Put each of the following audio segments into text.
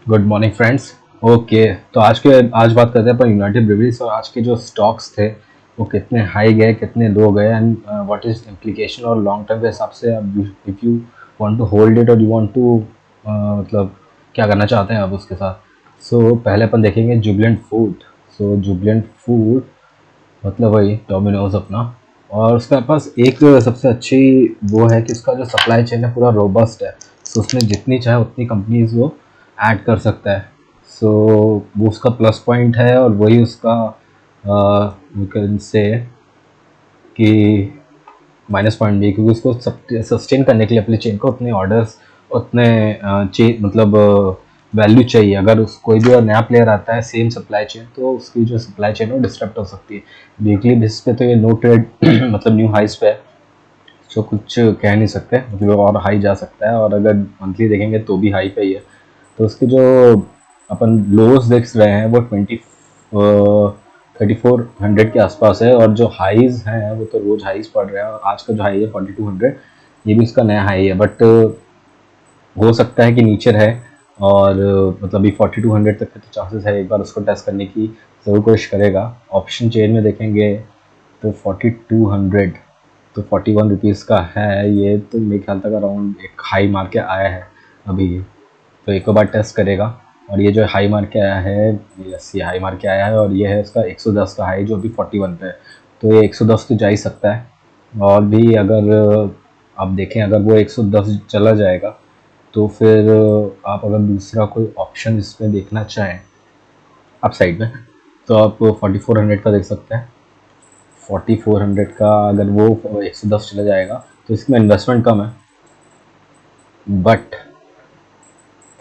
Good morning friends. Okay, तो आज बात करते हैं अपन यूनाइटेड ब्रेवरीज और आज के जो स्टॉक्स थे वो कितने हाई गए कितने लो गए एंड व्हाट इज इम्प्लीकेशन और लॉन्ग टर्म के हिसाब से if you want to hold it और यू वांट टू मतलब क्या करना चाहते हैं आप उसके साथ। पहले अपन देखेंगे जुबिलेंट फूड। जुबिलेंट फूड मतलब वही डोमिनोज अपना। और उसके पास एक सबसे अच्छी वो है कि उसका जो सप्लाई चेन है पूरा रोबस्ट है। उसमें जितनी चाहे उतनी कंपनीज वो ऐड कर सकता है। वो उसका प्लस पॉइंट है और वही उसका यू कैन से कि माइनस पॉइंट भी है, क्योंकि उसको सस्टेन करने के लिए अपनी चेन को उतने ऑर्डर्स उतने चेन मतलब वैल्यू चाहिए। अगर कोई भी और नया प्लेयर आता है सेम सप्लाई चेन, तो उसकी जो सप्लाई चेन है वो डिस्टर्ब हो सकती है। वीकली बेसिस पे तो ये नो ट्रेड मतलब न्यू हाइस पे है, जो कुछ कह नहीं सकते, मतलब और हाई जा सकता है। और अगर मंथली देखेंगे तो भी हाई पे ही है। तो उसके जो अपन लोज देख रहे हैं वो 3400 के आसपास है, और जो हाईज हैं वो तो रोज हाईज पड़ रहे हैं। और आज का जो हाई है 4200, ये भी उसका नया हाई है। बट हो सकता है कि नीचे रहे, और मतलब अभी 4200 तक के तो चांसेस है, एक बार उसको टेस्ट करने की ज़रूर कोशिश करेगा। ऑप्शन चेन में देखेंगे तो 4200 तो 41 रुपीज़ का है ये, तो मेरे ख्याल तक अराउंड एक हाई मार के आया है अभी। तो एक बार टेस्ट करेगा। और ये जो हाई मार के आया है, यस ये हाई मार के आया है, और ये है उसका 110 का हाई जो अभी 41 पे है। तो ये 110 तो जा ही सकता है। और भी अगर आप देखें, अगर वो 110 चला जाएगा तो फिर आप अगर दूसरा कोई ऑप्शन इसमें देखना चाहें अप साइड में, तो आप 4400 का देख सकते हैं। 4400 का अगर वो 110 चला जाएगा तो इसमें इन्वेस्टमेंट कम है, बट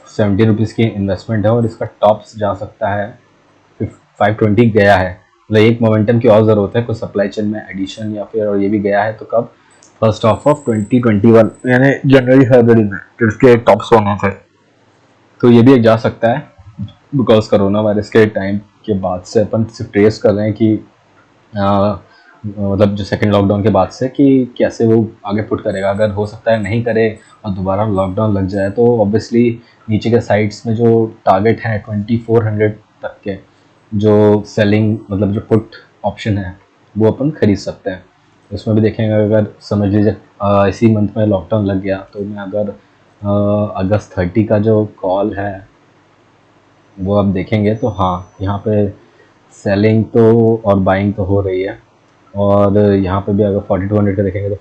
70 रुपीज़ की इन्वेस्टमेंट है, और इसका टॉप्स जा सकता है 520 गया है। मतलब एक मोमेंटम की और ज़रूरत है, कुछ सप्लाई चेन में एडिशन या फिर, और ये भी गया है तो कब, फर्स्ट हाफ ऑफ 2021 यानी जनवरी फरवरी में, तो इसके टॉप्स होने थे। तो ये भी एक जा सकता है, बिकॉज कोरोना वायरस के टाइम के बाद से अपन सिर्फ ट्रेस कर रहे हैं कि मतलब जो सेकंड लॉकडाउन के बाद से, कि कैसे वो आगे पुट करेगा। अगर हो सकता है नहीं करे और दोबारा लॉकडाउन लग जाए, तो ऑब्वियसली नीचे के साइड्स में जो टारगेट है 2400 तक के, जो सेलिंग मतलब जो पुट ऑप्शन है वो अपन खरीद सकते हैं। उसमें भी देखेंगे, अगर समझ लीजिए इसी मंथ में लॉकडाउन लग गया, तो मैं अगर अगस्त 30 का जो कॉल है वो आप देखेंगे, तो हाँ यहाँ पे सेलिंग तो और बाइंग तो हो रही है। और यहाँ पे भी अगर 4200 का देखेंगे तो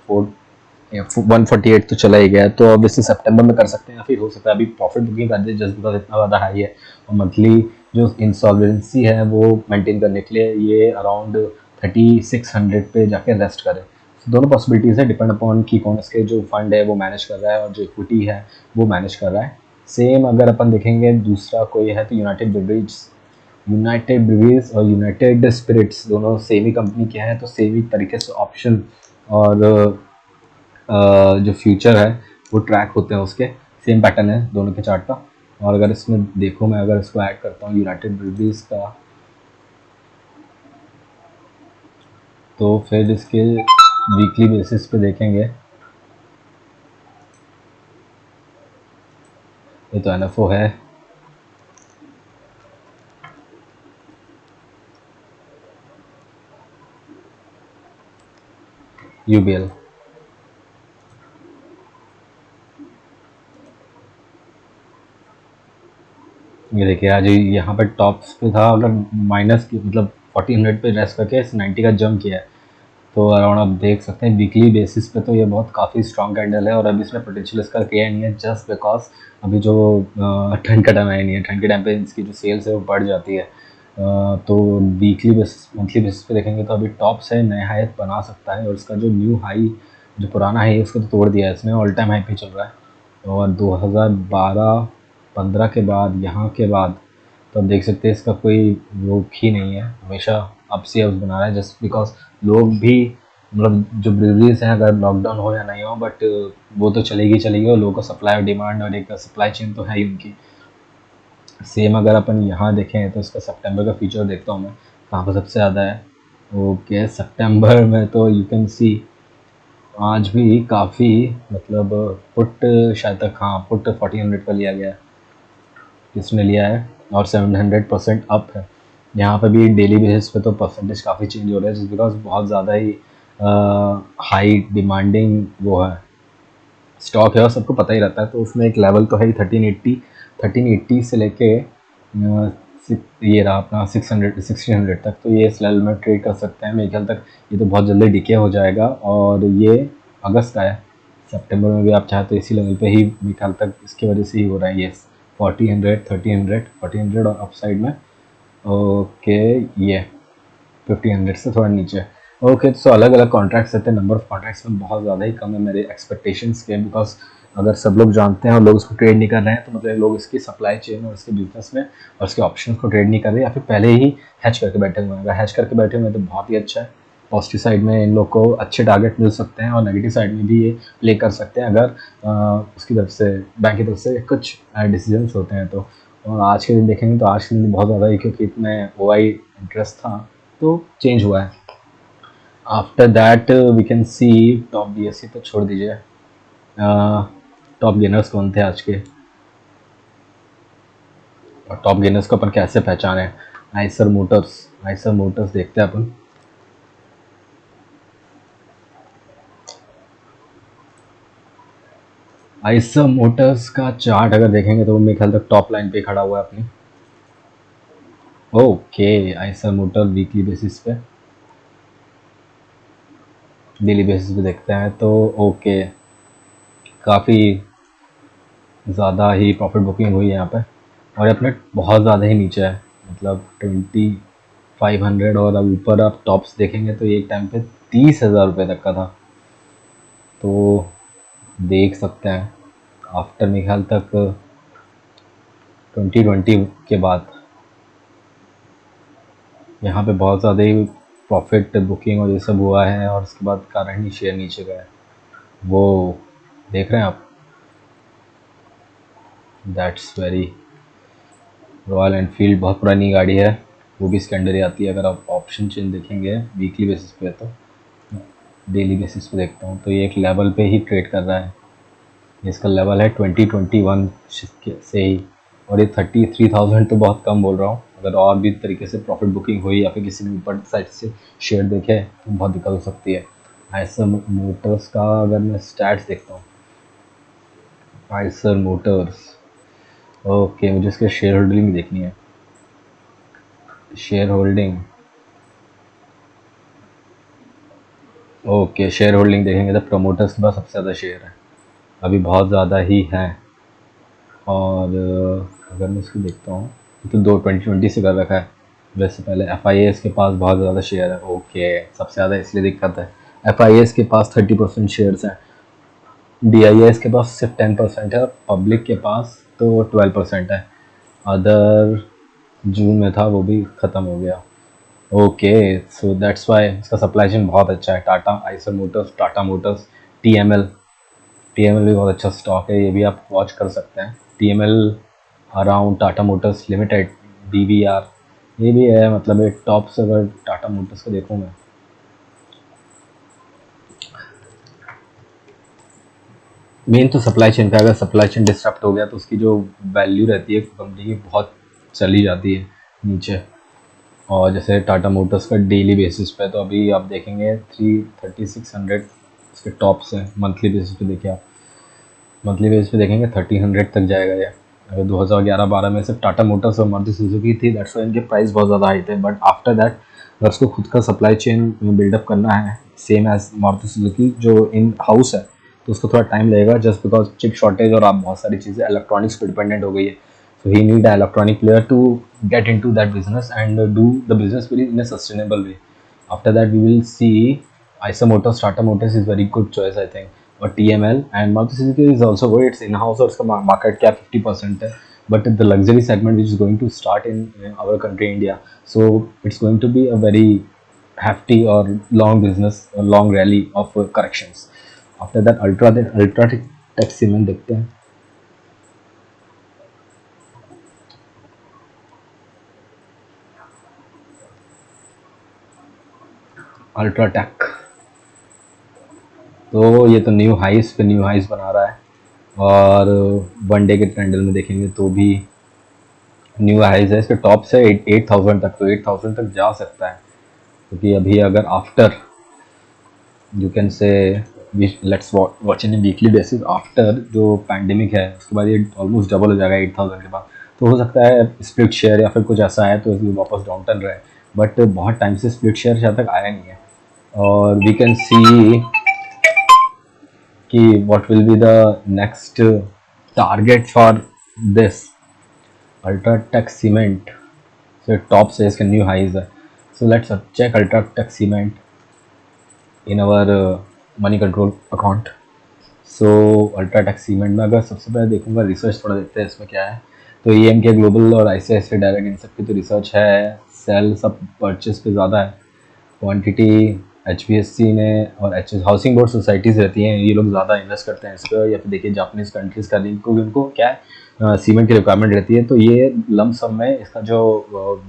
148 तो चला ही गया है, तो ऑब्वियसली सितंबर में कर सकते हैं, या फिर हो सकता है अभी प्रॉफिट बुकिंग कर दे जस्ट बिकॉज इतना ज़्यादा हाई है। और मंथली जो इंसॉल्वेंसी है वो मेंटेन करने के लिए ये अराउंड 3600 पे जाके रेस्ट करे। तो दोनों पॉसिबिलिटीज़ है, डिपेंड अपॉन कि कौन इसके जो फंड है वो मैनेज कर रहा है और जो इक्विटी है वो मैनेज कर रहा है। सेम अगर अपन देखेंगे दूसरा कोई है तो यूनाइटेड ब्रिवीज और यूनाइटेड स्पिरिट्स दोनों सेम ही कंपनी के हैं, तो सेम ही तरीके से ऑप्शन और जो फ्यूचर है वो ट्रैक होते हैं, उसके सेम पैटर्न है दोनों के चार्ट का। और अगर इसमें देखो, मैं अगर इसको ऐड करता हूँ यूनाइटेड ब्रिवीज का, तो फिर इसके वीकली बेसिस पे देखेंगे, ये तो एनएफओ है। यूबीएल, ये देखिए आज यहाँ पर टॉप्स पे था, अगर माइनस की मतलब 1400 पे रेस्ट करके 90 का जंप किया है। तो अराउंड आप देख सकते हैं वीकली बेसिस पे तो ये बहुत काफ़ी स्ट्रॉन्ग कैंडल है, और अभी इसमें पोटेंशियल इसका किया नहीं है जस्ट बिकॉज अभी जो ठंड का टाइम आया नहीं है। ठंड के टाइम पे इसकी जो सेल्स है वो बढ़ जाती है। तो वीकली बेसिस मंथली बेसिस पे देखेंगे तो अभी टॉप्स है, नया हाई बना सकता है, और इसका जो न्यू हाई जो पुराना हाई है उसको तो तोड़ दिया है इसने, ऑल टाइम हाई पे चल रहा है। और 2012-15 के बाद, यहाँ के बाद तो आप देख सकते हैं इसका कोई रोक ही नहीं है, हमेशा अप से अप्स बना रहा है, जस्ट बिकॉज लोग भी मतलब जो ब्रिवरीज हैं, अगर लॉकडाउन हो या नहीं हो, बट वो तो चलेगी चलेगी, और लोगों का सप्लाई और डिमांड और एक सप्लाई चेन तो है ही उनकी। सेम अगर अपन यहाँ देखें तो इसका सितंबर का फीचर देखता हूँ मैं कहाँ पर सबसे ज़्यादा है। ओके, सितंबर में तो यू कैन सी आज भी काफ़ी मतलब पुट शायद तक, हाँ पुट 1400 का लिया गया है। किसने लिया है और 700% अप है। यहाँ पे भी डेली बेसिस पे तो परसेंटेज काफ़ी चेंज हो रहा है, जिस बिकॉज बहुत ज़्यादा ही हाई डिमांडिंग वो है, स्टॉक है और सबको पता ही रहता है। तो उसमें एक लेवल तो है ही 1380 से लेके ये रहा अपना 1600 तक। तो ये इस लेवल में ट्रेड कर सकते हैं मेरे ख्याल तक। ये तो बहुत जल्दी डिके हो जाएगा और ये अगस्त का है, सितंबर में भी आप चाहे तो इसी लेवल पे ही मेरे ख्याल तक इसकी वजह से ही हो रहा है ये 4000 1300 और अपसाइड में। ओके, ये 1500 से थोड़ा नीचे। ओके, तो अलग अलग कॉन्ट्रैक्ट्स रहते हैं, नंबर ऑफ कॉन्ट्रैक्ट्स में बहुत ज़्यादा ही कम है मेरे एक्सपेक्टेशंस के, बिकॉज अगर सब लोग जानते हैं और लोग उसको ट्रेड नहीं कर रहे हैं तो मतलब लोग इसकी सप्लाई चेन और इसके बिजनेस में और इसके ऑप्शन को ट्रेड नहीं कर रहे, या फिर पहले ही हैच करके बैठे हुए हैं। अगर हैच करके बैठे हुए हैं तो बहुत ही अच्छा है। पॉजिटिव साइड में इन लोग को अच्छे टारगेट मिल सकते हैं और नेगेटिव साइड में भी ये प्ले कर सकते हैं अगर उसकी तरफ से, बैंक की तरफ से कुछ डिसीजंस होते हैं तो। और आज के दिन देखेंगे तो आज के दिन बहुत ज़्यादा ही, क्योंकि इतने OI इंटरेस्ट था तो चेंज हुआ है। After that we can see top BSE तो छोड़ दीजिए। टॉप गेनर्स कौन थे आज के, और टॉप गेनर्स को अपन कैसे पहचाने? आइसर मोटर्स देखते हैं अपन। आइसर मोटर्स का चार्ट अगर देखेंगे तो मेरे ख्याल तक टॉप लाइन पे खड़ा हुआ है अपनी। Okay, Eicher motor weekly basis पे, डेली बेसिस पे देखते हैं तो ओके, काफ़ी ज़्यादा ही प्रॉफिट बुकिंग हुई है यहाँ पे। और अपने बहुत ज़्यादा ही नीचे है, मतलब 2500, और अब ऊपर आप टॉप्स देखेंगे तो एक टाइम पे 30,000 रुपये तक का था। तो देख सकते हैं आफ्टर मेरे ख्याल तक 2020 के बाद यहाँ पे बहुत ज़्यादा ही प्रॉफिट बुकिंग और ये सब हुआ है, और उसके बाद कारण ही शेयर नीचे गया है। वो देख रहे हैं आप, दैट्स वेरी, रॉयल एनफील्ड बहुत पुरानी गाड़ी है, वो भी इसके अंडर ही आती है। अगर आप ऑप्शन चेन देखेंगे वीकली बेसिस पे, तो डेली बेसिस पे देखता हूँ तो ये एक लेवल पे ही ट्रेड कर रहा है। इसका लेवल है 2021 से ही, और ये 33,000 तो बहुत कम बोल रहा हूँ। अगर और भी तरीके से प्रॉफिट बुकिंग हुई या फिर किसी ने ऊपर साइड से शेयर देखे तो बहुत दिक्कत हो सकती है। आइसर मोटर्स का अगर मैं स्टैट्स देखता हूँ, आइसर मोटर्स, ओके, मुझे इसके शेयर होल्डिंग देखनी है। Share holding, okay, share holding देखेंगे तो प्रमोटर्स के पास सबसे ज़्यादा शेयर है, अभी बहुत ज़्यादा ही है। और अगर मैं इसको देखता हूँ तो 2020 से कर रखा है। वैसे पहले FIAs के पास बहुत ज़्यादा शेयर है, ओके, सबसे ज़्यादा इसलिए दिक्कत है। FIAs के पास 30% शेयर्स हैं, DIAs के पास सिर्फ 10% है, पब्लिक के पास तो 12% है। अदर जून में था, वो भी ख़त्म हो गया। ओके, सो दैट्स वाई इसका सप्लाई चेन बहुत अच्छा है। Tata, Eicher Motors, Tata Motors, TML भी बहुत अच्छा स्टॉक है, ये भी आप वॉच कर सकते हैं। TML around Tata Motors limited, DVR, ये भी है, मतलब एक टॉप से अगर टाटा मोटर्स को देखूँ मैं, मेन तो सप्लाई चेन का, अगर सप्लाई चेन डिस्टर्ब हो गया तो उसकी जो वैल्यू रहती है कंपनी की बहुत चली जाती है नीचे। और जैसे टाटा मोटर्स का डेली बेसिस पे तो अभी आप देखेंगे 3600 उसके टॉप से, मंथली बेसिस पे देखिए आप, मंथली बेसिस पे देखेंगे 1300 तक जाएगा ये। अगर 2011-12 में सिर्फ टाटा मोटर्स और मारुति सुजुकी थी, दैट्स वाई इनके प्राइस बहुत ज़्यादा हाई थे। बट आफ्टर दैट अगर उसको खुद का सप्लाई चेन बिल्डअप करना है सेम एज मारुति सुजुकी जो इन हाउस है, तो उसको थोड़ा टाइम लगेगा, जस्ट बिकॉज चिप शॉर्टेज और आप बहुत सारी चीज़ें इलेक्ट्रॉनिक्स पर डिपेंडेंट हो गई है। So he need an electronic player to get into that business and do the business very in a sustainable way. After that, we will see Eicher Motors, Tata Motors is very good choice, I think. Or TML and Maruti Suzuki is also good. It's in-house और उसका market cap 50% है. But the luxury segment which is going to start in our country, India, so it's going to be a very hefty or long business, a long rally of corrections. After that, Ultratech cement देखते हैं। UltraTech तो ये तो new हाइस पे new हाइस बना रहा है, और वन डे के कैंडल में देखेंगे तो भी न्यू हाइज है, इसके टॉप से 8,000 तक, तो 8,000 तक जा सकता है। क्योंकि अभी अगर after you can say let's watch in weekly basis, after जो पैंडेमिक है उसके बाद ये ऑलमोस्ट डबल हो जाएगा 8,000 के बाद। तो हो सकता है स्प्लिट शेयर या फिर कुछ ऐसा है तो इसलिए वापस डाउन टर्न रहे, बट बहुत टाइम से स्प्लिट शेयर शायद तक आया नहीं है। और वी कैन सी कि what will be the next target for this UltraTech cement. So it top says can new highs. So let's check Ultratech Cement in our money control account. So UltraTech cement में अगर सबसे पहले देखूंगा research थोड़ा देखते हैं इसमें क्या है। तो ई एम के ग्लोबल और आई सी आई सी डायरेक्ट इन सब की तो रिसर्च है, सेल सब परचेज पे ज़्यादा है, quantity H P S C ने और एच हाउसिंग बोर्ड सोसाइटीज़ रहती हैं, ये लोग ज़्यादा इन्वेस्ट करते हैं इस पर। या फिर देखिए जापानीज़ कंट्रीज़ का लिंक, क्योंकि उनको क्या है सीमेंट की रिक्वायरमेंट रहती है, तो ये लम सम में इसका जो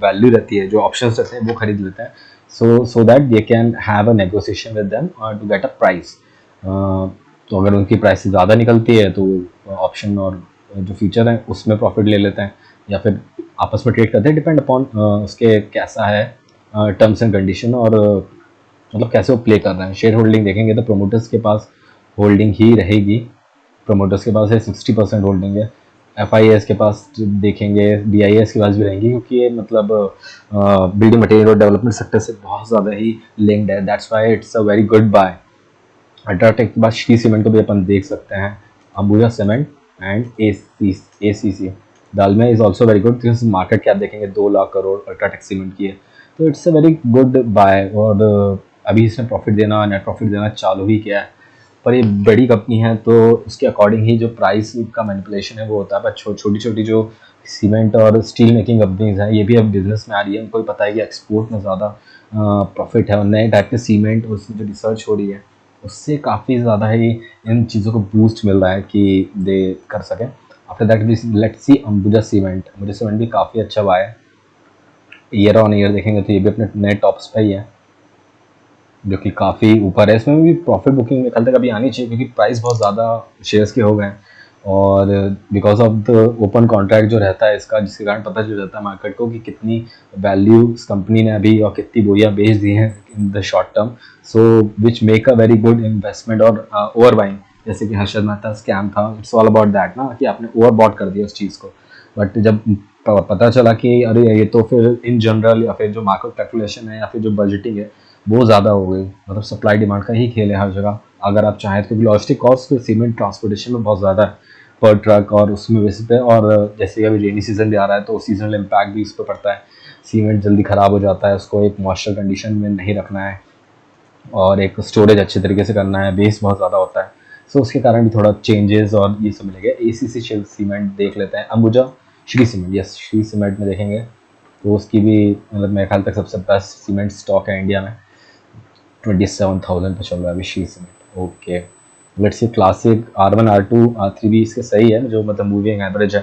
वैल्यू रहती है, जो ऑप्शंस रहते हैं वो खरीद लेते हैं, so that they can have a negotiation with them to get a price. तो अगर उनकी प्राइस ज़्यादा निकलती है तो ऑप्शन और जो फीचर है उसमें प्रॉफिट ले लेते हैं, या फिर आपस में ट्रेड करते हैं, डिपेंड अपॉन उसके कैसा है टर्म्स एंड कंडीशन, और मतलब कैसे वो प्ले कर रहे हैं। शेयर होल्डिंग देखेंगे तो प्रोमोटर्स के पास होल्डिंग ही रहेगी, प्रोमोटर्स के पास है 60% होल्डिंग है। एफ आई एस के पास देखेंगे, डी आई एस के पास भी रहेंगी, क्योंकि ये मतलब बिल्डिंग मटेरियल और डेवलपमेंट सेक्टर से बहुत ज़्यादा ही लिंक्ड है, that's why it's a very good buy. UltraTech के बाद श्री सीमेंट को भी अपन देख सकते हैं, Ambuja cement and A C C Dalmia is also very good. Market cap देखेंगे 2 लाख करोड़ अल्ट्राटेक सीमेंट की है, तो it's a very good buy. और अभी इसने प्रॉफिट देना, नेट प्रॉफिट देना चालू ही किया है, पर ये बड़ी कंपनी है तो उसके अकॉर्डिंग ही जो प्राइस का मैनिपुलेशन है वो होता है। पर छोटी छोटी जो सीमेंट और स्टील मेकिंग कंपनीज हैं ये भी अब बिजनेस में आ रही है, उनको भी पता है कि एक्सपोर्ट में ज़्यादा प्रॉफिट है, और नए टाइप के सीमेंट और उसमें जो रिसर्च हो रही है उससे काफ़ी ज़्यादा ही इन चीज़ों को बूस्ट मिल रहा है कि दे कर सकें। After that let's see Ambuja cement. Ambuja cement भी काफ़ी अच्छा हुआ है, ईयर ऑन ईयर देखेंगे तो ये भी अपने नए टॉप्स पे ही है, जो कि काफ़ी ऊपर है। इसमें भी प्रॉफिट बुकिंग में कल तक अभी आनी चाहिए, क्योंकि प्राइस बहुत ज़्यादा शेयर्स के हो गए हैं, और because of the open contract जो रहता है इसका, जिसके कारण पता चल जाता है मार्केट को कि कितनी वैल्यू इस कंपनी ने अभी और कितनी बोरियां बेच दी हैं in the short term, so which make a very good investment. और ओवर बाइंग, जैसे कि हर्षद मेहता स्कैम था, इट्स ऑल अबाउट दैट ना, कि आपने ओवर बॉट कर दिया उस चीज़ को। बट जब पता चला कि अरे ये तो फिर इन जनरल, या फिर जो मार्केट कैलकुलेशन है या फिर जो बजटिंग है वो ज़्यादा हो गई, मतलब सप्लाई डिमांड का ही खेल है हर जगह। अगर आप चाहें तो, क्योंकि लॉजिस्टिक कॉस्ट सीमेंट ट्रांसपोर्टेशन में बहुत ज़्यादा है पर ट्रक, और उसमें बेसिस पे, और जैसे अभी रेनी सीजन भी आ रहा है तो सीजनल इम्पैक्ट भी इस पर पड़ता है। सीमेंट जल्दी ख़राब हो जाता है, उसको एक मॉइस्चर कंडीशन में नहीं रखना है, और एक स्टोरेज अच्छे तरीके से करना है, बेस बहुत ज़्यादा होता है, सो उसके कारण भी थोड़ा चेंजेस और ये सब मिलेगा। ए सी सी सीमेंट देख लेते हैं, Ambuja Shri cement, yes Shri cement में देखेंगे तो उसकी भी मतलब मेरे ख्याल तक सबसे बेस्ट सीमेंट स्टॉक है इंडिया में। 27,000 पे चल रहा है अभी Shri cement. Okay, let's see classic R1 R2 R3 भी इसके सही है, जो मतलब मूविंग एवरेज है।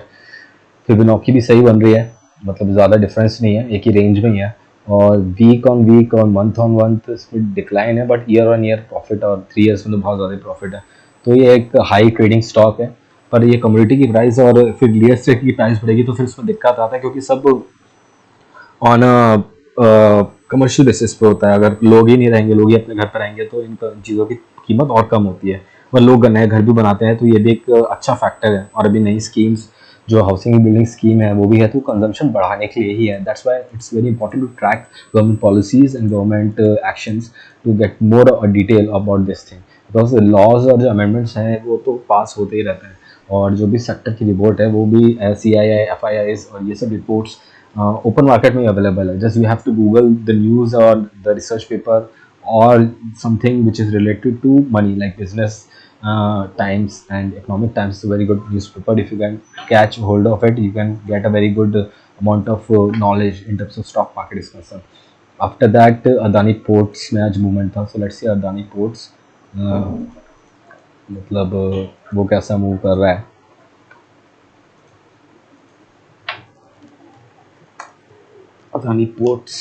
फिबोनाची भी सही बन रही है, मतलब ज़्यादा डिफरेंस नहीं है, एक ही रेंज में ही है। और वीक और मंथ ऑन मंथ इसमें डिक्लाइन है, but year on year profit, और 3 ईयर्स में तो बहुत ज़्यादा प्रॉफिट है। तो ये एक हाई ट्रेडिंग स्टॉक है, पर ये कम्युनिटी की प्राइस और फिर रियल एस्टेट की प्राइस बढ़ेगी तो फिर इसमें दिक्कत आता है, क्योंकि सब ऑन कमर्शियल बेसिस पे होता है। अगर लोग ही नहीं रहेंगे, लोग ही अपने घर पर रहेंगे, तो इन चीज़ों की कीमत और कम होती है। और लोग नए घर भी बनाते हैं तो ये भी एक अच्छा फैक्टर है। और अभी नई स्कीम्स जो हाउसिंग बिल्डिंग स्कीम है वो भी है, तो कंजम्पशन बढ़ाने के लिए ही है। That's why it's very important to track government policies and government actions to get more detail about this thing, because laws और जो अमेंडमेंट्स हैं वो तो पास होते ही रहते हैं, और जो भी सेक्टर की रिपोर्ट है वो भी सी आई आई एफ आई आई और ये सब रिपोर्ट्स ओपन मार्केट में अवेलेबल है। Just you have to Google the news और द रिसर्च पेपर और something which is related to money like business times and economic times is a very good newspaper. If you can catch hold of it, you can get a very good amount of knowledge in terms of stock market is concerned. After that Adani Ports में आज movement था, so let's see Adani Ports मतलब वो कैसा move कर रहा है। Adani ports,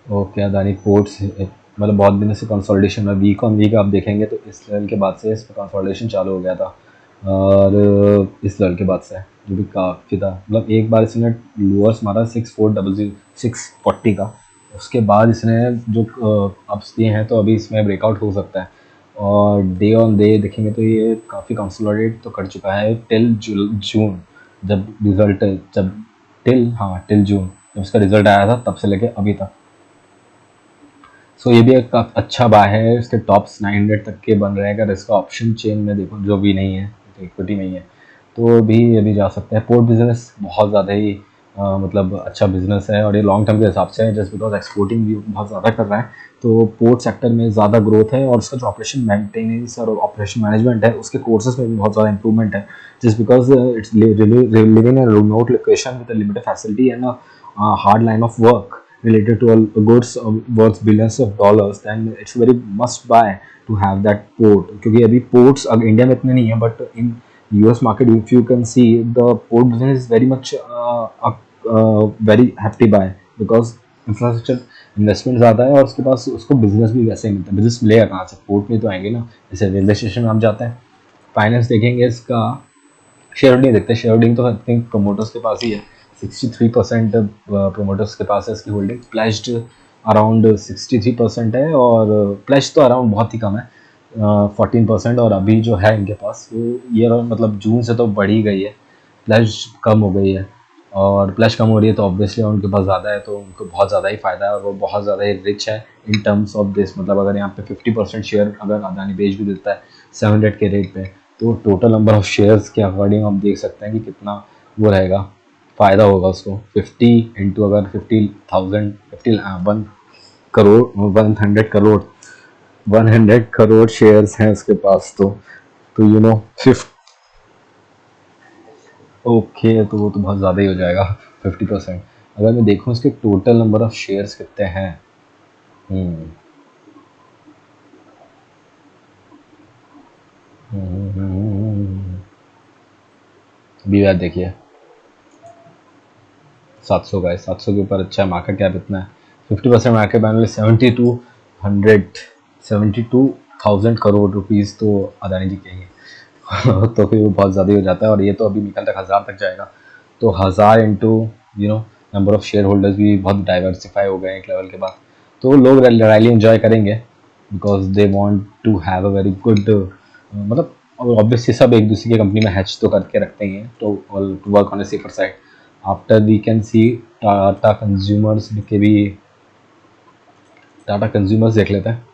okay Adani ports मतलब बहुत दिन से कंसोलिडेशन है, वीक ऑन वीक आप देखेंगे तो इस लेवल के बाद से इस पर कंसोलिडेशन चालू हो गया था। और इस लेवल के बाद से जो भी काफ़ी था, मतलब एक बार इसने लोअर्स मारा 6,400 का, उसके बाद इसने जो अप्स दिए हैं, तो अभी इसमें ब्रेकआउट हो सकता है। और डे ऑन डे देखेंगे तो ये काफ़ी कंसोलिडेट तो कर चुका है टिल जून, जब रिजल्ट जब टिल जून जब उसका रिजल्ट आया था, तब से लेके अभी तक। सो ये भी एक अच्छा बाय है, इसके टॉप्स 900 तक के बन रहे हैं। अगर इसका ऑप्शन चेन में देखो जो भी नहीं है, तो इक्विटी नहीं है, तो भी ये भी जा सकते हैं। पोर्ट बिजनेस बहुत ज़्यादा ही मतलब अच्छा बिजनेस है, और ये लॉन्ग टर्म के हिसाब से है, जस्ट बिकॉज एक्सपोर्टिंग भी बहुत ज़्यादा कर रहा है, तो पोर्ट सेक्टर में ज़्यादा ग्रोथ है। और उसका जो ऑपरेशन मेंटेनेंस और ऑपरेशन मैनेजमेंट है, उसके कोर्सेज में भी बहुत ज़्यादा इंप्रूवमेंट है, just because it's living in remote location with limited facility and hard line of work related to a goods worth billions of dollars, then it's very must buy to have that port, क्योंकि अभी ports अब India में इतने नहीं है, but in US market if you can see the port business is very much very hefty buy, because infrastructure investment ज़्यादा है, और उसके पास उसको बिजनेस भी वैसे ही मिलता है। बिजनेस मिलेगा कहाँ से, पोर्ट में तो आएंगे ना। जैसे रेलवे स्टेशन में आप जाते हैं, फाइनेंस देखेंगे इसका, शेयर होल्डिंग देखते हैं। शेयर होल्डिंग तो आई थिंक प्रमोटर्स के पास ही है, 63% प्रोमोटर्स के पास है इसकी होल्डिंग। प्लेज्ड अराउंड 63% है, और प्लेज तो अराउंड बहुत ही कम है, 14%। और अभी जो है इनके पास वो ये मतलब जून से तो बढ़ ही गई है, प्लेज कम हो गई है। और प्लेज कम हो रही है तो ऑब्वियसली उनके पास ज़्यादा है, तो उनको बहुत ज़्यादा ही फ़ायदा है, और वो बहुत ज़्यादा ही रिच है इन टर्म्स ऑफ दिस। मतलब अगर यहाँ पे 50% शेयर अगर अदानी बेच भी देता है 700 के रेट पे, तो टोटल नंबर ऑफ शेयर्स के अकॉर्डिंग आप देख सकते हैं कि कितना वो रहेगा, फ़ायदा होगा उसको। 50 इंटू अगर 50,000 1 करोड़ 100 करोड़ शेयर्स हैं उसके पास, तो यू नो 50। ओके, तो वो तो बहुत ज़्यादा ही हो जाएगा 50%। अगर मैं देखूँ इसके टोटल नंबर ऑफ शेयर्स कितने हैं, हम्म, अभी यार देखिए 700 का है, 700 के ऊपर अच्छा है। मार्केट कैप इतना है, 50% मार्केट वैल्यू 72,000 रुपीज़ तो अदानी जी के ही हैं। तो फिर वो बहुत ज़्यादा ही हो जाता है, और ये तो अभी निकल तक 1000 तक जाएगा, तो 1000 into number of share holders भी बहुत डाइवर्सिफाई हो गए एक लेवल के बाद, तो लोग रैली एंजॉय करेंगे, because they want to have a very good, मतलब ऑब्वियसली सब एक दूसरे की कंपनी में हैच तो करके रखते ही हैं, तो to work on a safer side. After we can see Tata consumers के भी, टाटा कंज्यूमर्स देख लेते हैं।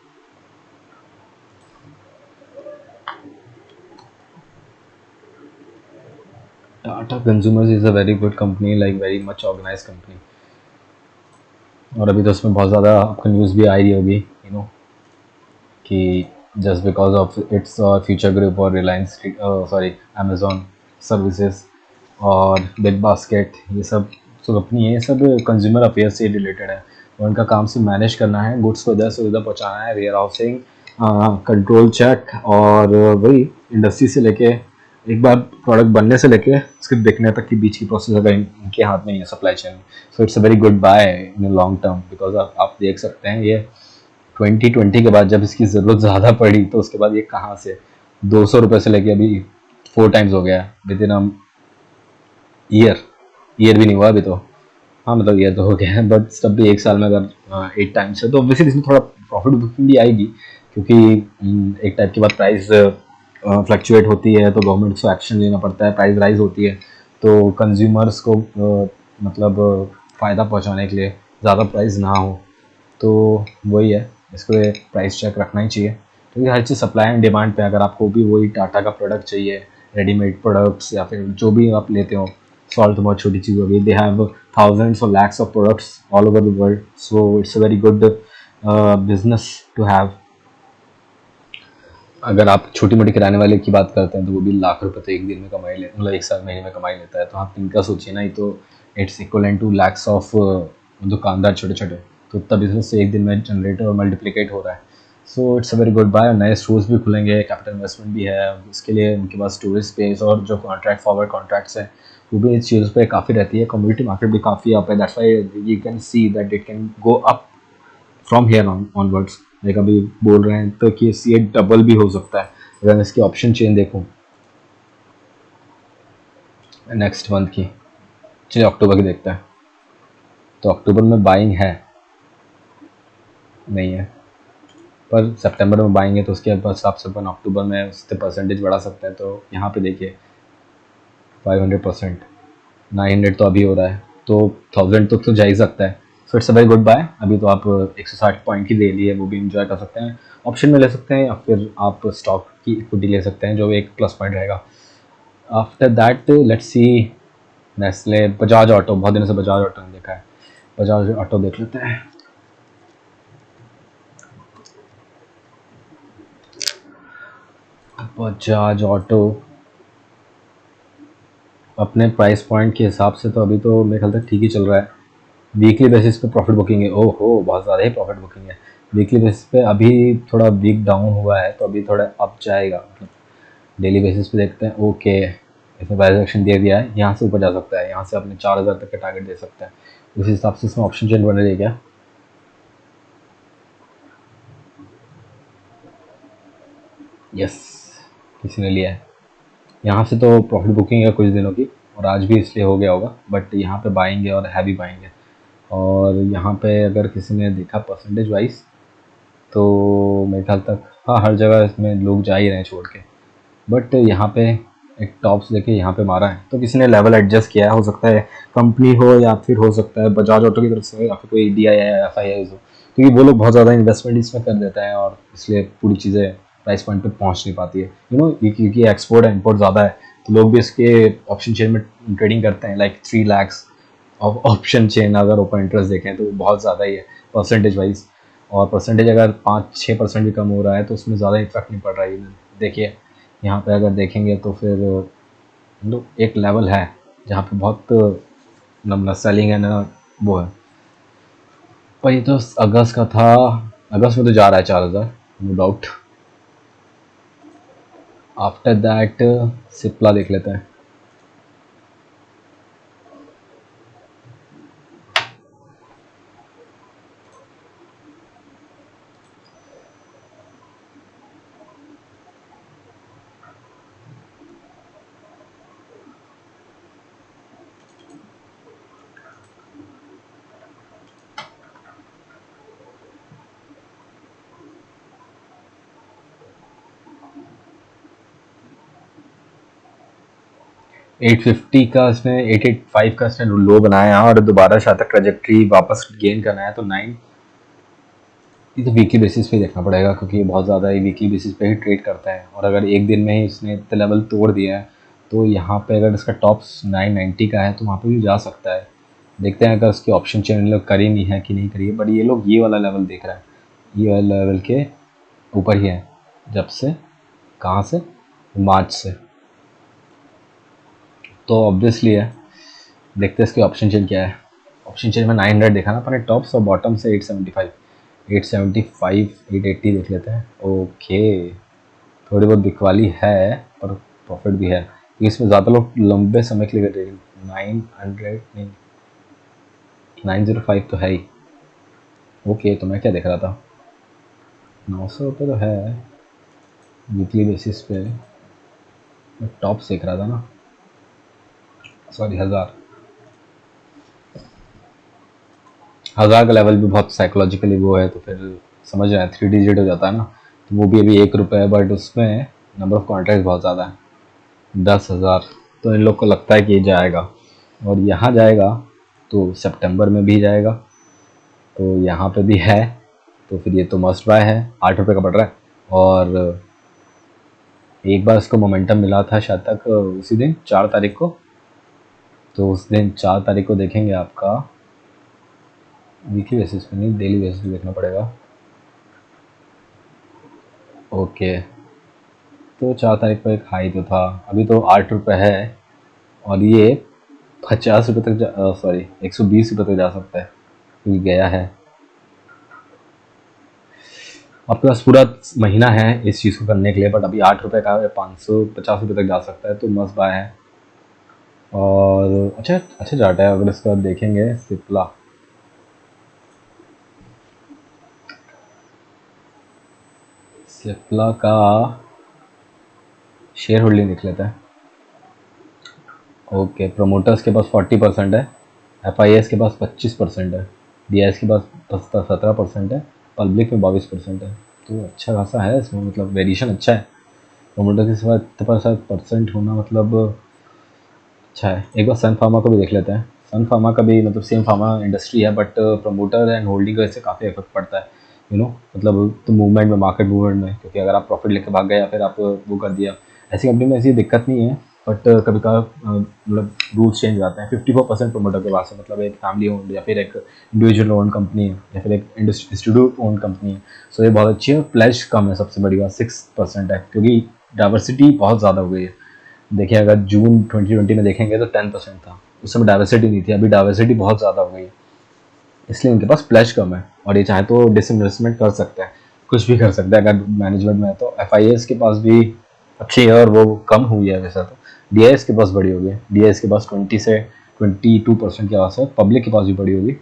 Tata consumers is a very good company, like very much organize company, और अभी तो उसमें बहुत ज़्यादा आपको न्यूज़ भी आ रही होगी, कि just because of its future group और रिलायंस, सॉरी अमेजोन सर्विसेज और बिग बास्केट, ये सब जो कंपनी है, ये सब कंज्यूमर अफेयर से रिलेटेड है, और उनका काम से मैनेज करना है, गुड्स को इधर से उधर पहुँचाना है, वेयर हाउसिंग, कंट्रोल चेक, और वही इंडस्ट्री से लेके एक बार प्रोडक्ट बनने से लेके उसके बिकने तक की बीच की प्रोसेस अगर इनके हाथ में ही है supply chain. So it's a very good buy in long term, because आप देख सकते हैं ये 2020 के बाद जब इसकी ज़रूरत ज़्यादा पड़ी, तो उसके बाद ये कहाँ से 200 रुपये से लेके अभी 4 टाइम्स हो गया विद इन ईयर। ईयर भी नहीं हुआ अभी तो, हाँ मतलब ईयर तो हो गया है, बट तब भी एक साल में अगर 8 टाइम्स है, तो ऑब्वियसली इसमें थोड़ा प्रॉफिट बुकिंग भी आएगी, क्योंकि एक टाइप के बाद प्राइस फ्लक्चुएट होती है, तो गवर्नमेंट को एक्शन लेना पड़ता है, प्राइस राइज होती है, तो कंज्यूमर्स को मतलब फ़ायदा पहुंचाने के लिए ज़्यादा प्राइस ना हो, तो वही है, इसको प्राइस चेक रखना ही चाहिए, क्योंकि हर चीज़ सप्लाई एंड डिमांड पे। अगर आपको भी वही टाटा का प्रोडक्ट चाहिए, रेडीमेड प्रोडक्ट्स या फिर जो भी आप लेते हो, सॉल्ट तो बहुत छोटी चीज़ होगी, दे हैव थाउजेंड्स और lakhs of products all over the world, so it's a very good business to have. अगर आप छोटी मोटी किराने वाले की बात करते हैं, तो वो भी लाख रुपए तो एक दिन में कमाई ले, मतलब एक साल महीने में कमाई लेता है, तो आप इनका सोचिए ना, ये तो it's equivalent to lakhs of दुकानदार छोटे छोटे, तो उतना बिजनेस एक दिन में जनरेट और मल्टीप्लिकेट हो रहा है। So it's a very good buy. नए स्टोर्स भी खुलेंगे, कैपिटल इन्वेस्टमेंट भी है, इसके लिए उनके पास स्टोरेज स्पेस और जो कॉन्ट्रैक्ट फॉरवर्ड कॉन्ट्रैक्ट्स हैं, वो भी इस चीज़ पे काफ़ी रहती है। कम्युनिटी मार्केट भी काफ़ी अप है, that's why you can see that it can go up from here onwards, like अभी बोल रहे हैं तो कि सी डबल भी हो सकता है अगर मैं इसकी ऑप्शन चेन देखूँ नेक्स्ट मंथ की। चलिए अक्टूबर की देखते हैं। तो अक्टूबर में बाइंग है नहीं है, पर सितंबर में बाइंग है तो उसके हिसाब से अपन अक्टूबर में उससे परसेंटेज बढ़ा सकते हैं। तो यहाँ पे देखिए 500%, 900 तो अभी हो रहा है तो 1000 तक तो जा ही सकता है। So it's a very good buy. अभी तो आप 160 पॉइंट की ले लिए, वो भी इंजॉय कर सकते हैं, ऑप्शन में ले सकते हैं या फिर आप स्टॉक की इक्विटी ले सकते हैं जो एक प्लस पॉइंट रहेगा। After that let's see Nestle, Bajaj auto, बहुत दिनों से बजाज ऑटो नहीं देखा है, बजाज ऑटो देख लेते हैं। बजाज ऑटो अपने प्राइस पॉइंट के हिसाब से तो अभी तो मेरे ख्याल तक ठीक ही चल रहा है। वीकली बेसिस पे प्रॉफिट बुकिंग है, ओहो बहुत ज़्यादा ही प्रॉफिट बुकिंग है। वीकली बेसिस पे अभी थोड़ा वीक डाउन हुआ है तो अभी थोड़ा अप जाएगा, मतलब डेली बेसिस पे देखते हैं। ओके, इसमें प्राइस एक्शन दे दिया है, यहाँ से ऊपर जा सकता है, यहाँ से अपने 4000 तक का टारगेट दे सकता है। उस हिसाब से इसमें ऑप्शन चेन बने रही क्या? यस, किसी ने लिया है। यहाँ से तो प्रॉफिट बुकिंग है कुछ दिनों की, और आज भी इसलिए हो गया होगा, बट यहाँ पे बाइंग है और हैवी बाइंग है। और यहाँ पे अगर किसी ने देखा परसेंटेज वाइज तो मेरे ख्याल तक हाँ हर जगह इसमें लोग जा ही रहे हैं छोड़ के, बट यहाँ पे एक टॉप्स लेके यहाँ पे मारा है तो किसी ने लेवल एडजस्ट किया है। हो सकता है कंपनी हो या फिर हो सकता है बजाज ऑटो की तरफ से हो या फिर कोई डी आई एफ आई आई हो, क्योंकि वो लोग बहुत ज़्यादा इन्वेस्टमेंट इसमें कर देते हैं और इसलिए पूरी चीज़ें प्राइस पॉइंट पे पहुँच नहीं पाती है। क्योंकि एक्सपोर्ट इम्पोर्ट ज़्यादा है तो लोग भी इसके ऑप्शन चेन में ट्रेडिंग करते हैं। Like 3 lakhs of option chain अगर ओपन इंटरेस्ट देखें तो बहुत ज़्यादा ही है परसेंटेज वाइज, और परसेंटेज अगर 5-6% भी कम हो रहा है तो उसमें ज़्यादा इफेक्ट नहीं पड़ रहा है। देखिए यहाँ पे अगर देखेंगे तो फिर मतलब एक लेवल है जहाँ पे बहुत मतलब न सेलिंग है ना वो है। पर ये तो अगस्त का था, अगस्त में तो जा रहा है 4000 no doubt. After that Cipla देख लेते हैं। 850 का इसने 885 का इसने लो बनाया और दोबारा शायद तक ट्रेजेक्ट्री वापस गेन करना है तो 9। ये तो वीकली बेसिस पे ही देखना पड़ेगा क्योंकि ये बहुत ज़्यादा ही वीकली बेसिस पे ही ट्रेड करता है, और अगर एक दिन में ही इसने इतने लेवल तोड़ दिया है तो यहाँ पे अगर इसका टॉप्स 990 का है तो वहाँ पे भी जा सकता है। देखते हैं अगर उसकी ऑप्शन चेन लोग करी नहीं है कि नहीं करी है, बट ये लोग ये वाला लेवल देख रहा है, ये वाला लेवल के ऊपर ही है। जब से कहाँ से? मार्च से। तो ऑब्वियसली है, देखते हैं इसकी ऑप्शन चेन क्या है। ऑप्शन चेन में 900 देखा ना अपने टॉप्स, और बॉटम से 875, 875, 880 देख लेते हैं। ओके, थोड़ी बहुत बिकवाली है पर प्रॉफिट भी है क्योंकि इसमें ज़्यादा लोग लंबे समय के लिए कर रहे हैं। 900 नहीं, 905 तो है ही। ओके, तो मैं क्या देख रहा था, 900 रुपये तो है वीकली बेसिस पे। मैं टॉप देख रहा था ना, सॉरी 1000 का लेवल भी बहुत साइकोलॉजिकली वो है, तो फिर समझ रहे हैं 3 डिजिट हो जाता है ना। तो वो भी अभी 1 रुपये है, बट उसमें नंबर ऑफ कॉन्ट्रैक्ट बहुत ज़्यादा है, 10,000। तो इन लोग को लगता है कि ये जाएगा, और यहाँ जाएगा तो सितंबर में भी जाएगा, तो यहाँ पे भी है, तो फिर ये तो मस्ट बाय है। 8 रुपये का पड़ रहा है, और एक बार इसको मोमेंटम मिला था शायद तक उसी दिन 4 तारीख को, तो उस दिन 4 तारीख को देखेंगे आपका वीकली बेसिस पे नहीं डेली बेसिस पे देखना पड़ेगा। ओके, तो 4 तारीख को एक हाई तो था, अभी तो 8 रुपये है, और ये 50 रुपये तक सॉरी 120 रुपये तक जा सकता है, ये गया है। आपके पास पूरा महीना है इस चीज़ को करने के लिए, बट अभी 8 रुपये का है, 550 रुपये तक जा सकता है, तो मस्त बाय है। और अच्छा अच्छा चार्ट है, अगर इसका देखेंगे सिप्ला, सिप्ला का शेयर होल्डिंग देख लेते हैं। ओके, प्रोमोटर्स के पास 40% है, एफ के पास 25% है, डी के पास 17% है, पब्लिक में 22% है। तो अच्छा खासा है इसमें, मतलब वेरिएशन अच्छा है। प्रोमोटर के सिवा इतने परसेंट होना मतलब अच्छा है। एक बार सन फार्मा को भी देख लेते हैं। सन फार्मा का भी मतलब सेम फार्मा इंडस्ट्री है, बट प्रमोटर एंड होल्डिंग का इससे काफ़ी इफेक्ट पड़ता है, मतलब तो मूवमेंट में, मार्केट मूवमेंट में, क्योंकि अगर आप प्रॉफिट लेके भाग गए या फिर आप वो कर दिया। ऐसी कंपनी में ऐसी दिक्कत नहीं है, बट कभी कभार मतलब रूल्स चेंज आते हैं। 54% प्रमोटर के पास है, मतलब एक फैमिली ओन्ड या फिर एक इंडिविजुअल ओन कंपनी है या फिर एक इंस्टीट्यूट ओन कंपनी है। सो ये बहुत अच्छी है। प्लेज कम है, सबसे बड़ी बात 6% है, क्योंकि डाइवर्सिटी बहुत ज़्यादा हो गई है। देखिए, अगर जून 2020 में देखेंगे तो 10% था, उस समय डाइवर्सिटी नहीं थी। अभी डाइवर्सिटी बहुत ज़्यादा हो गई है, इसलिए उनके पास प्लेज कम है, और ये चाहे तो डिसइन्वेस्टमेंट कर सकते हैं, कुछ भी कर सकते हैं अगर मैनेजमेंट में है तो। एफ के पास भी अच्छी है, और वो कम हुई है वैसा तो। डी के पास बड़ी होगी, डी के पास 20 से 22% के आस है। पब्लिक के पास भी बड़ी होगी,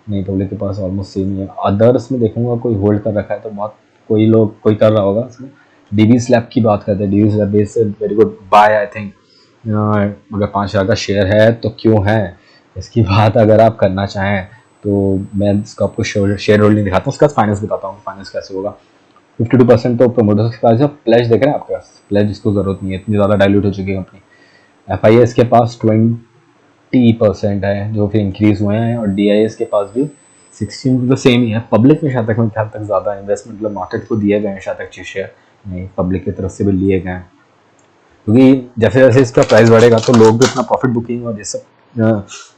नहीं पब्लिक के पास ऑलमोस्ट सेम ही है। अदर्स में देखूंगा कोई होल्ड कर रखा है तो बहुत, कोई कर रहा होगा उसमें। डीवी स्लैब की बात करते हैं, Divi's lab is very good buy I think. अगर 5,000 का शेयर है तो क्यों है, इसकी बात अगर आप करना चाहें तो मैं इसका आपको शेयर होल्डिंग दिखाता हूँ, उसका फाइनेंस बताता हूँ फाइनेंस कैसे होगा। 52% तो प्रोमोटर्स के पास है। प्लेज देख रहे हैं आपके पास, प्लेज इसको जरूरत नहीं है, इतनी ज़्यादा डायल्यूट हो चुकी है कंपनी। एफ के पास 20% है, जो फिर इंक्रीज हुए हैं, और डी के पास भी 16, तो सेम ही है। पब्लिक में शायद तक, मेरे ख्याल तक ज़्यादा इन्वेस्टमेंट मतलब मार्केट को दिए गए हैं शायद तक शेयर, नहीं पब्लिक की तरफ से भी लिए गए हैं। क्योंकि जैसे जैसे इसका प्राइस बढ़ेगा तो लोग भी अपना प्रॉफिट बुकिंग और ये सब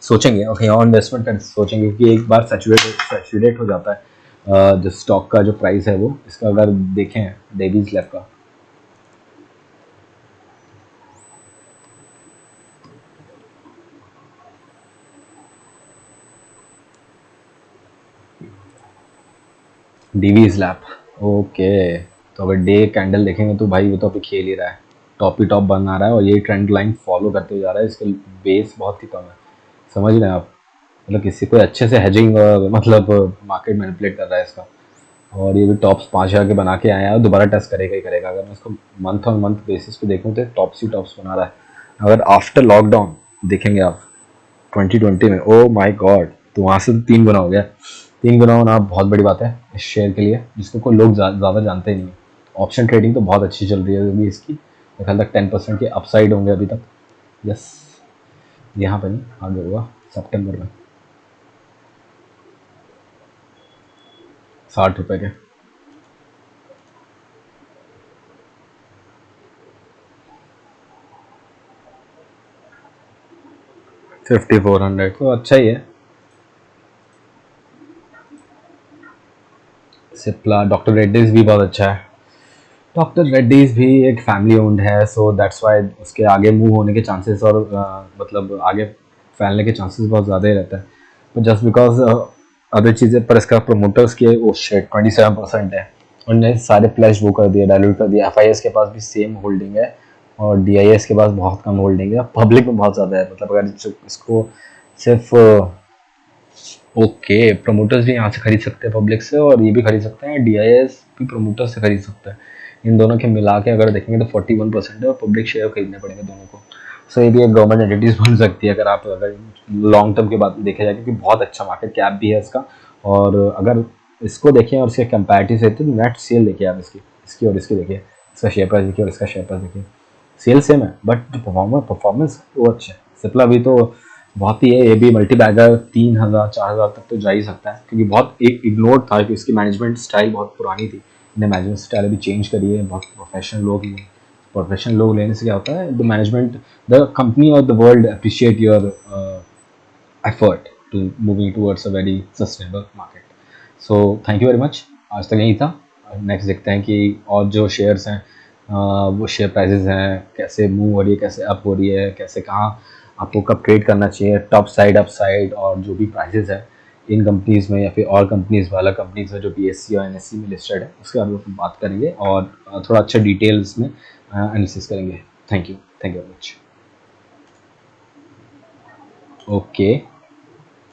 सोचेंगे, और कहीं और इन्वेस्टमेंट कर सोचेंगे, क्योंकि एक बार सैचुरेट हो जाता है जो स्टॉक का जो प्राइस है वो। इसका अगर देखें डेवीज लैब का, डीवीज लैब, ओके। तो अगर डे कैंडल देखेंगे तो भाई वो तो अभी खेल ही रहा है, टॉप ही टॉप बना रहा है, और ये ट्रेंड लाइन फॉलो करते हुए जा रहा है। इसका बेस बहुत ही कम है, समझ रहे हैं आप। मतलब किसी को अच्छे से हेजिंग मतलब मार्केट मैनिपुलेट कर रहा है इसका। और ये भी टॉप्स 5,000 के बना के आया है, दोबारा टेस्ट करेगा ही करेगा। अगर मैं इसको मंथ ऑन मंथ बेसिस पे देखूँ तो टॉप्स ही टॉप्स बना रहा है। अगर आफ्टर लॉकडाउन देखेंगे आप 2020 में, ओ माय गॉड, तो वहाँ से तो 3 गुना हो गया। 3 गुना होना बहुत बड़ी बात है इस शेयर के लिए, जिसको कोई लोग ज़्यादा जानते ही नहीं। ऑप्शन ट्रेडिंग तो बहुत अच्छी चल रही है अभी इसकी, मेरे ख्याल तक 10% के अपसाइड होंगे अभी तक। यस, यहाँ पर नहीं, आगे होगा सितंबर में 60 रुपये के। 5400 तो अच्छा ही है। सिप्ला, डॉक्टर रेड्डीज भी बहुत अच्छा है। डॉक्टर रेड्डीज भी एक फैमिली ओन्ड है, सो दैट्स वाई उसके आगे मूव होने के चांसेस, और मतलब आगे फैलने के चांसेस बहुत ज़्यादा ही रहता है। पर जस्ट बिकॉज अदर चीज़ें, पर इसका प्रोमोटर्स के वो शेट 27% है, उनने सारे प्लेज वो कर दिया, डायल्यूट कर दिया। एफ के पास भी सेम होल्डिंग है, और डी के पास बहुत कम होल्डिंग है। पब्लिक में बहुत ज़्यादा है, मतलब अगर इसको सिर्फ ओके, प्रमोटर्स भी यहाँ से खरीद सकते हैं पब्लिक से, और ये भी खरीद सकते हैं, डीआईएस भी प्रमोटर से खरीद सकते हैं। इन दोनों के मिला के अगर देखेंगे तो 41% है, और पब्लिक शेयर खरीदने पड़ेंगे दोनों को। सो ये भी एक गवर्नमेंट एंटिटीज बन सकती है, अगर आप अगर लॉन्ग टर्म की बात देखा जाए, क्योंकि बहुत अच्छा मार्केट कैप भी है इसका। और अगर इसको देखें और इसके कंपैरेटिव से, तो नेट सेल देखिए आप इसकी इसकी और इसकी देखिए, इसका शेयर प्राइस देखिए और इसका शेयर प्राइस देखिए, सेल सेम है, बट जो परफॉर्मेंस वो अच्छा है। सिप्ला भी तो बहुत ही है, ये भी मल्टी बैगर 3,000 4,000 तक तो जा ही सकता है, क्योंकि बहुत एक इग्नोर था कि इसकी मैनेजमेंट स्टाइल बहुत पुरानी थी। इन्हें मैनेजमेंट स्टाइल अभी चेंज करी है, बहुत प्रोफेशनल लोग लिए। प्रोफेशनल लोग लेने से क्या होता है, द मैनेजमेंट, द कंपनी और the world appreciate your effort to moving towards a very sustainable market. So thank you very much, आज तक यही था। नेक्स्ट देखते हैं कि और जो शेयर्स हैं वो शेयर प्राइसेस हैं कैसे मूव हो रही है, कैसे अप हो रही है, कैसे कहाँ आपको कब ट्रेड करना चाहिए, टॉप साइड अप साइड, और जो भी प्राइसेस है इन कंपनीज़ में या फिर और कंपनीज़ वाला कंपनीज़ में जो BSE और NSE में लिस्टेड है, उसके बारे में बात करेंगे, और थोड़ा अच्छा डिटेल्स में एनालिसिस करेंगे। Thank you very much. Okay.